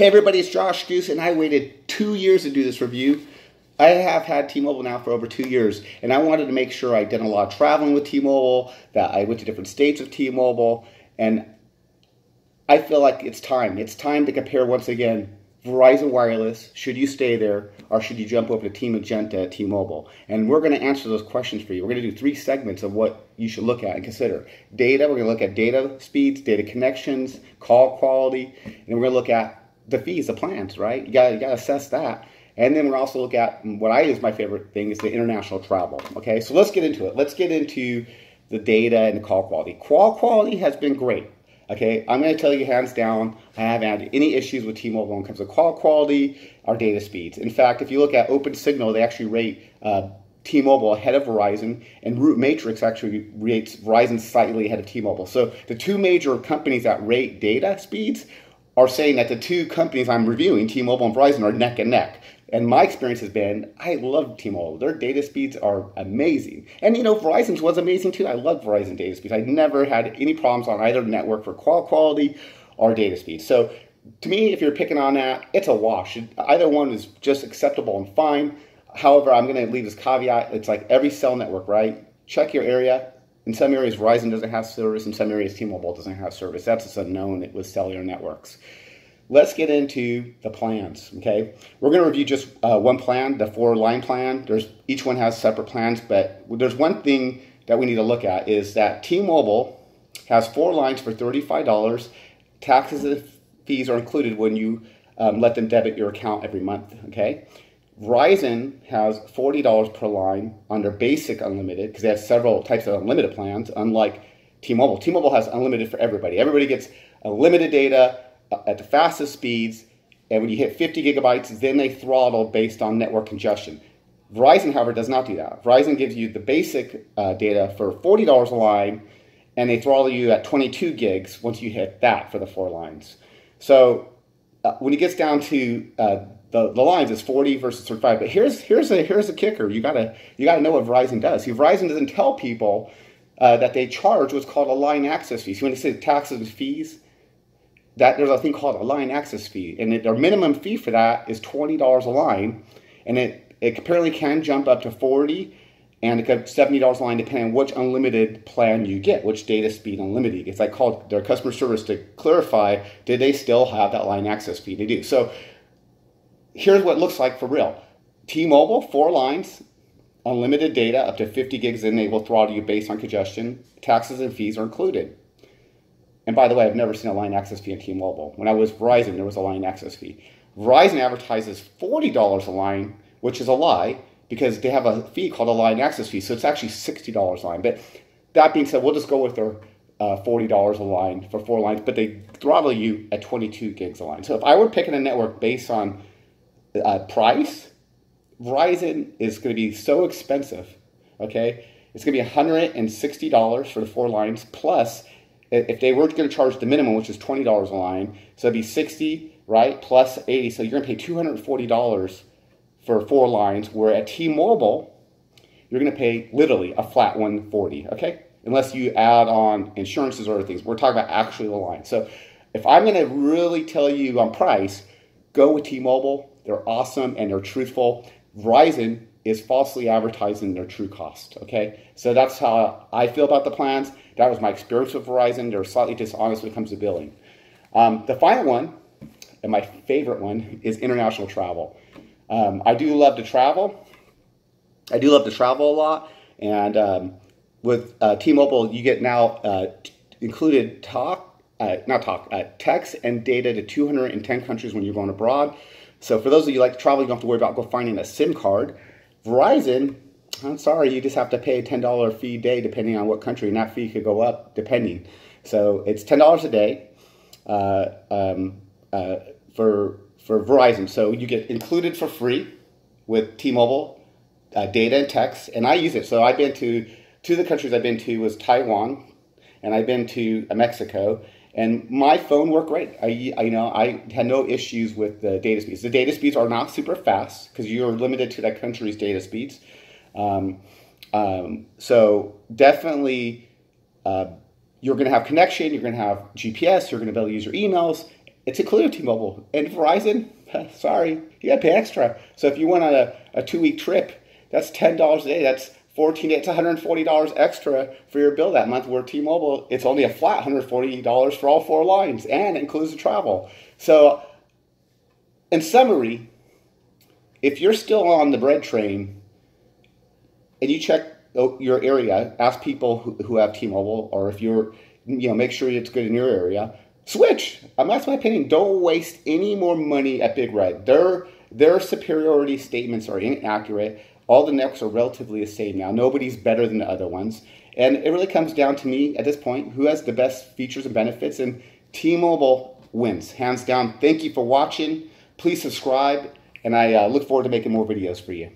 Hey everybody, it's Josh Goose, and I waited 2 years to do this review. I have had T-Mobile now for over 2 years, and I wanted to make sure I did a lot of traveling with T-Mobile, that I went to different states with T-Mobile, and I feel like it's time. It's time to compare once again Verizon Wireless, should you stay there, or should you jump over to Team Magenta at T-Mobile? And we're going to answer those questions for you. We're going to do 3 segments of what you should look at and consider. Data, we're going to look at data speeds, data connections, call quality, and we're going to look at the fees, the plans, right? You got to assess that. And then we're also look at what I use my favorite thing is the international travel. Okay, so let's get into it. Let's get into the data and the call quality. Call quality has been great. Okay, I'm going to tell you hands down, I haven't had any issues with T-Mobile when it comes to call quality or data speeds. In fact, if you look at Open Signal, they actually rate T-Mobile ahead of Verizon, and Root Matrix actually rates Verizon slightly ahead of T-Mobile. So the 2 major companies that rate data speeds are saying that the 2 companies I'm reviewing, T-Mobile and Verizon, are neck and neck. And my experience has been, I love T-Mobile. Their data speeds are amazing. And you know, Verizon's was amazing too. I love Verizon data speeds. I never had any problems on either network for call quality or data speed. So to me, if you're picking on that, it's a wash. Either one is just acceptable and fine. However, I'm going to leave this caveat. It's like every cell network, right? Check your area. In some areas, Verizon doesn't have service. In some areas, T-Mobile doesn't have service. That's just a known with cellular networks. Let's get into the plans, okay? We're going to review just one plan, the 4-line plan. Each one has separate plans, but there's one thing that we need to look at is that T-Mobile has 4 lines for $35. Taxes and fees are included when you let them debit your account every month, okay? Verizon has $40 per line on their basic unlimited because they have several types of unlimited plans, unlike T-Mobile. T-Mobile has unlimited for everybody. Everybody gets unlimited data at the fastest speeds, and when you hit 50 gigabytes, then they throttle based on network congestion. Verizon, however, does not do that. Verizon gives you the basic data for $40 a line, and they throttle you at 22 gigs once you hit that for the 4 lines. So when it gets down to the lines, it's 40 versus 35. But here's the kicker. You gotta know what Verizon does. See, Verizon doesn't tell people that they charge what's called a line access fee. So when they say taxes and fees, that there's a thing called a line access fee, and their minimum fee for that is $20 a line, and it apparently can jump up to $40 and $70 a line depending on which unlimited plan you get, which data speed unlimited you get. So I called their customer service to clarify, did they still have that line access fee? They do. So here's what it looks like for real. T-Mobile, 4 lines, unlimited data up to 50 gigs, and they will throttle you based on congestion. Taxes and fees are included. And by the way, I've never seen a line access fee on T-Mobile. When I was Verizon, there was a line access fee. Verizon advertises $40 a line, which is a lie, because they have a fee called a line access fee. So it's actually $60 a line. But that being said, we'll just go with their $40 a line for 4 lines, but they throttle you at 22 gigs a line. So if I were picking a network based on price, Verizon is going to be so expensive, okay? It's going to be $160 for the 4 lines, plus if they were going to charge the minimum, which is $20 a line, so it'd be $60, right, plus $80. So you're going to pay $240 for 4 lines, where at T-Mobile, you're going to pay literally a flat $140, okay? Unless you add on insurances or other things. We're talking about actually the line. So if I'm going to really tell you on price, go with T-Mobile. They're awesome and they're truthful. Verizon is falsely advertising their true cost, okay? So that's how I feel about the plans. That was my experience with Verizon. They're slightly dishonest when it comes to billing. The final one, and my favorite one, is international travel. I do love to travel. I do love to travel a lot. And with T-Mobile, you get now included text and data to 210 countries when you're going abroad. So for those of you who like to travel, you don't have to worry about finding a SIM card. Verizon, I'm sorry, you just have to pay a $10 fee a day depending on what country, and that fee could go up depending. So it's $10 a day for Verizon. So you get included for free with T-Mobile data and text, and I use it. So I've been to 2 of the countries I've been to was Taiwan, and I've been to Mexico. And my phone worked great. I had no issues with the data speeds. The data speeds are not super fast because you're limited to that country's data speeds. So definitely you're going to have connection. You're going to have GPS. You're going to be able to use your emails. it's included T-Mobile. And Verizon, sorry, you got to pay extra. So if you went on a 2-week trip, that's $10 a day. That's 14 days. It's $140 extra for your bill that month. Where T-Mobile, it's only a flat $140 for all 4 lines, and it includes the travel. So, in summary, if you're still on the bread train and you check your area, ask people who have T-Mobile, or if you're, make sure it's good in your area, switch. That's my opinion. Don't waste any more money at Big Red. Their superiority statements are inaccurate. All the networks are relatively the same now. Nobody's better than the other ones. And it really comes down to me at this point, who has the best features and benefits, and T-Mobile wins, hands down. Thank you for watching. Please subscribe, and I look forward to making more videos for you.